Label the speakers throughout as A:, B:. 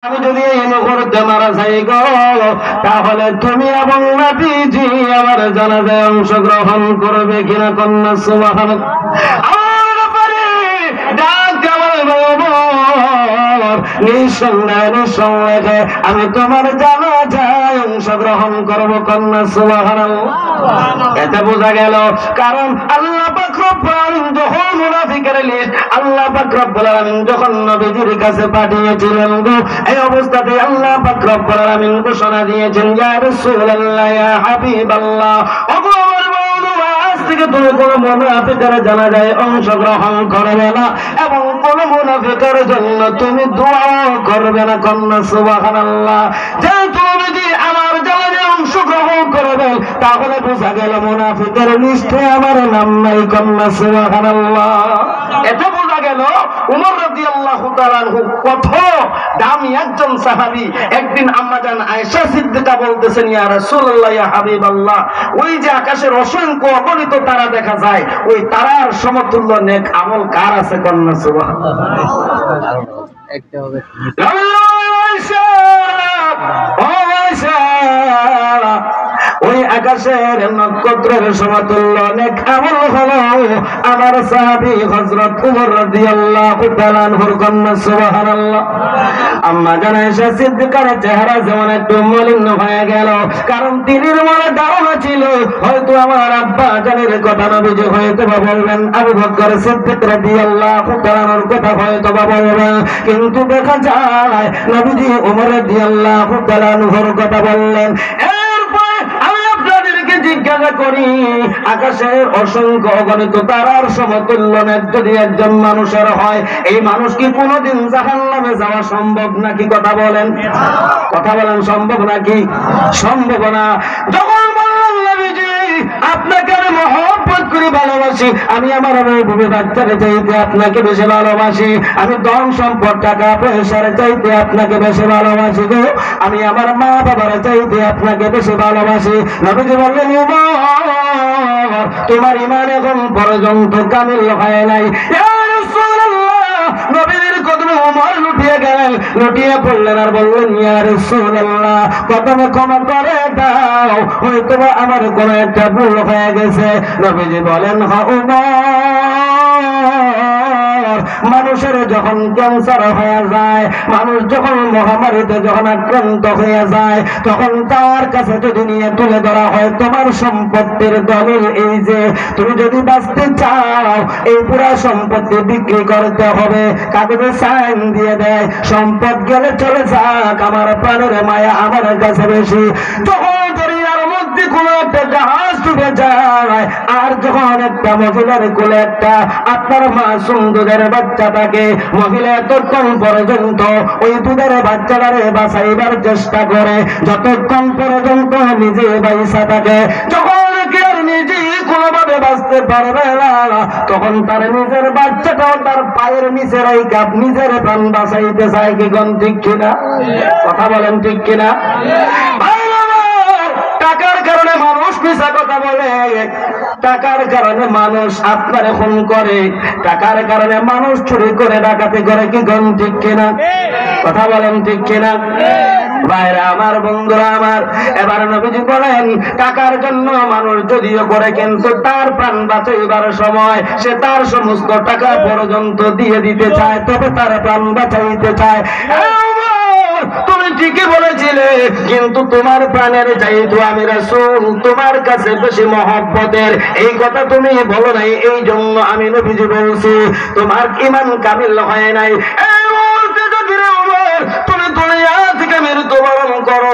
A: আমি যদি এই মুহূর্তে মারা যাই গো, তাহলে তুমি এবং নবীজি আমার জানাজায় অংশগ্রহণ করবে কিনা? কন্যা সুবহানাল্লাহ। নিঃসন্দেহে আমি তোমার জানাজায় অংশগ্রহণ করবো। কন্যা সুবহানাল্লাহ। এতে বোঝা গেল, কারণ আল্লাহ পাক রব্বুল আলামিন যখন মুনাফিকের লিস্ট আল্লাহ পাক রব্বুল আলামিন যখন নবীজির কাছে পাঠিয়েছিলেন গো, এই অবস্থাতে আল্লাহ পাক রব্বুল আলামিন ঘোষণা দিয়েছেন, ইয়া রাসূলুল্লাহ, ইয়া হাবিবাল্লাহ, ওগো আমার বন্ধু, আজ থেকে তুমি কোন মুনাফিকের জানাজায় অংশগ্রহণ করবে না এবং কোন মুনাফিকের জন্য তুমি দোয়া করবে না। কন্যা সুবহানাল্লাহ। যে তুমি যদি আমার জানাজায় অংশগ্রহণ করবেন, তাহলে বোঝা গেল মুনাফিকের লিস্টে আমার নাম নাই। কন্যা সুবহানাল্লাহ। এটা বোঝা গেল উমর রাদিয়াল্লাহু তাআলা আনহু কত দামি একজন সাহাবী। একদিন আম্মা জান আয়েশা সিদ্দিকা বলতেছেন, ইয়া রাসূলুল্লাহ, ইয়া হাবিবাল্লাহ, ওই যে আকাশের অসংখ্য অগণিত তারা দেখা যায়, ওই তারার সমতুল্য নেক আমল কার আছে? কন্যা সুবহানাল্লাহ। একটা হবে ওই আকাশের নক্ষত্রের সমতুল্য নেক আমল হলো আমার সাহাবী হযরত ওমর রাদিয়াল্লাহু তাআলা আনহুর। কন্যা সুবহানাল্লাহ। আম্মা জান আয়েশা সিদ্দিকার চেহারা যেমন একটু মলিন হয়ে গেল, কারণ তিনির মনে ধারণা ছিল হয়তো আমার আব্বা জানের কথা নবীজি হয়তো বা বলবেন, আবু বকর সিদ্দিক রাদিয়াল্লাহু তাআলা আনহুর কথা হয়তো বা বলবেন, কিন্তু দেখা যায় নবীজি ওমর রাদিয়াল্লাহু তাআলা আনহুর কথা বললেন। জিজ্ঞাসা করি, আকাশের অসংখ্য অগণিত তারার সমতুল্য নেক যদি একজন মানুষের হয়, এই মানুষ কি কোনদিন জাহান্নামে যাওয়া সম্ভব নাকি? কথা বলেন, কথা বলেন, সম্ভব নাকি? সম্ভব না। যখন বললেন নবীজি আপনাকে আমি মহব্বত করি, ভালোবাসি, আমি আমার বউ বাচ্চারে চাইতে আপনাকে বেশি ভালোবাসি, আমি ধন সম্পদ টাকা পয়সার চাইতে আপনাকে বেশি ভালোবাসি গো, আমি আমার মা বাবার চাইতে আপনাকে বেশি ভালোবাসি। নবীজি বললেন, তোমার ঈমান এখন পর্যন্ত কামিল হয় নাই। ইয়া রাসূলুল্লাহ, নবীর কদমে ওমর লুটিয়ে গেলেন, লুটিয়ে পড়লেন আর বললেন, ইয়া রাসূলুল্লাহ, কদমে ক্ষমা করে দাও, হয়তো আমার কোনো একটা ভুল হয়ে গেছে। নবীজি বলেন, হ্যাঁ ওমর, মানুষের যখন ক্যান্সার হয়ে যায়, মানুষ যখন মহামারীতে যখন আক্রান্ত হয়ে যায়, তখন তার কাছে যদি নিয়ে তুলে ধরা হয় তোমার সম্পত্তির দলিল, এই যে তুমি যদি বাঁচতে চাও এই পুরা সম্পত্তি বিক্রি করতে হবে, কাগজে সাইন দিয়ে দেয়, সম্পদ গেলে চলে যাক, আমার প্রাণের মায়া আমার কাছে বেশি। যখন দরিয়ার মধ্যে কোনো একটা জাহাজ ডুবে যায়, আর যখন একটা মহিলার কোলে একটা আপনার মাসুম দুধের বাচ্চা থাকে, মহিলা এতক্ষণ পর্যন্ত ওই দুধের বাচ্চাটারে বাঁচাইবার চেষ্টা করে, যতক্ষণ পর্যন্ত নিজে বাইসা থাকে, যখন নিজে কোনোভাবে বাঁচতে পারবে না, তখন তার নিজের বাচ্চাটাও তার পায়ের নিচে রাইখা নিজের প্রাণ বাঁচাইতে চায়। কি গণ ঠিক কিনা? কথা বলেন, ঠিক কিনা? টাকার কারণে মানুষ মিছা কথা বলে, টাকার কারণে মানুষ আপনার খুন করে, টাকার কারণে মানুষ চুরি করে, ডাকাতি করে। কি গণ ঠিক কিনা? কথা বলেন, ঠিক কিনা? ভাইরা আমার, বন্ধুরা আমার, এবার নবীজি বলেন, টাকার জন্য মানুষ যদিও করে, কিন্তু তার প্রাণ বাঁচাইবার সময় সে তার সমস্ত টাকা পর্যন্ত দিয়ে দিতে চায়, তবে তার প্রাণ বাঁচাইতে চায়। তুমি ঠিকই বলেছিলে, কিন্তু তোমার প্রাণের চাইতে আমি রাসূল তোমার কাছে বেশি মহব্বতের, এই কথা তুমি বলো নাই, এই জন্য আমি নবীজি বলছি তোমার ঈমান কামিল হয় নাই। এই মুহূর্তে যদি ওমর তুমি দুনিয়া থেকে মৃত্যুবরণ করো,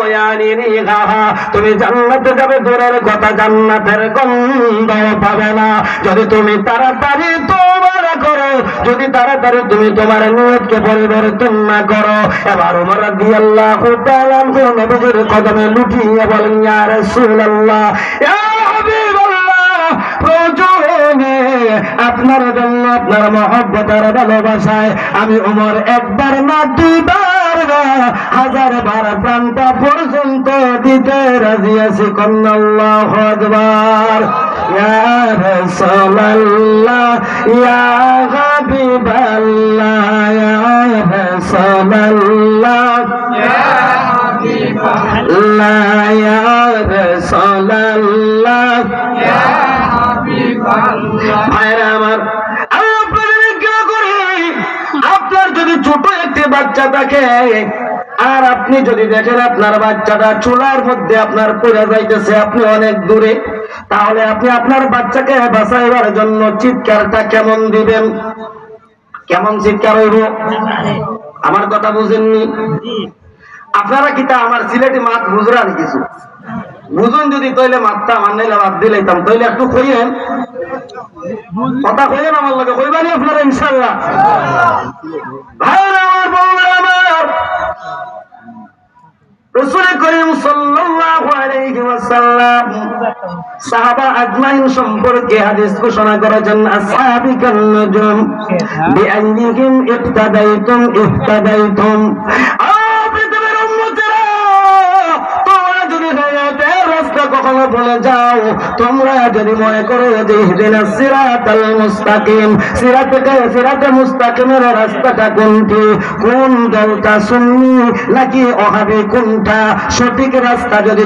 A: তুমি জান্নাতে যাবে দূরের কথা, জান্নাতের গন্ধ পাবে না। যদি তুমি তাড়াতাড়ি তওবা করো, যদি তাড়াতাড়ি তুমি তোমার নিয়তকে পরিবর্তন না করো। এবার ওমর রাদিয়াল্লাহু তাআলা নবীজির কদমে লুটিয়ে বলেন, ইয়া রাসূলুল্লাহ, ইয়া হাবিবাল্লাহ, প্রয়োজনে আপনার জন্য আপনার মহব্বত আর ভালোবাসায় আমি ওমর একবার না দুইবার না হাজার বার প্রাণটা পর্যন্ত দিতে রাজি আছি। কন্যা আল্লাহু আকবার। ইয়া রাসূলুল্লাহ, ইয়া হাবিবাল্লাহ, ইয়া রাসূলুল্লাহ। বাচ্চা থাকে, আর আপনি যদি দেখেন আপনার বাচ্চাটা চুলার মধ্যে আপনার পড়ে যাইতেছে, আপনি অনেক দূরে, তাহলে আপনি আপনার বাচ্চাকে বাঁচাইবার জন্য চিৎকারটা কেমন দিবেন? কেমন চিৎকার হইব? আমার কথা বুঝেননি? আপনারা কি তা আমার সিলেটি মাত বুঝরান কিছু বুঝুন? যদি তৈলে মাতটা আমার নাইলে বাদ দিলাইতাম, তৈলে একটু কইয়েন, কথা কইয়েন আমার লাগে, কইবানি আপনারা ইনশাআল্লাহ। ভাইরা আমার, বউরা আমার, রাসূল করিম সাল্লাল্লাহু আলাইহি ওয়াসাল্লাম সাহাবা আজমাইন সম্পর্কে হাদিস ঘোষণা করেছেন, আসহাবিকান নুজুম বিআইনিহিম ইক্তাদাইতুম ইহতাদাইতুম। পৃথিবীর উম্মতেরা, তোমরা যদি হায়াতের রাস্তা কখনো ভুলে যাও, তোমরা যদি মনে করো যে ইহদিনাস সিরাতাল মুস্তাকিম, সিরাতে মুস্তাকিমের রাস্তাটা কোনটি, কোন দলটা সুন্নি নাকি ওয়াহাবি, কোনটা সঠিক রাস্তা, যদি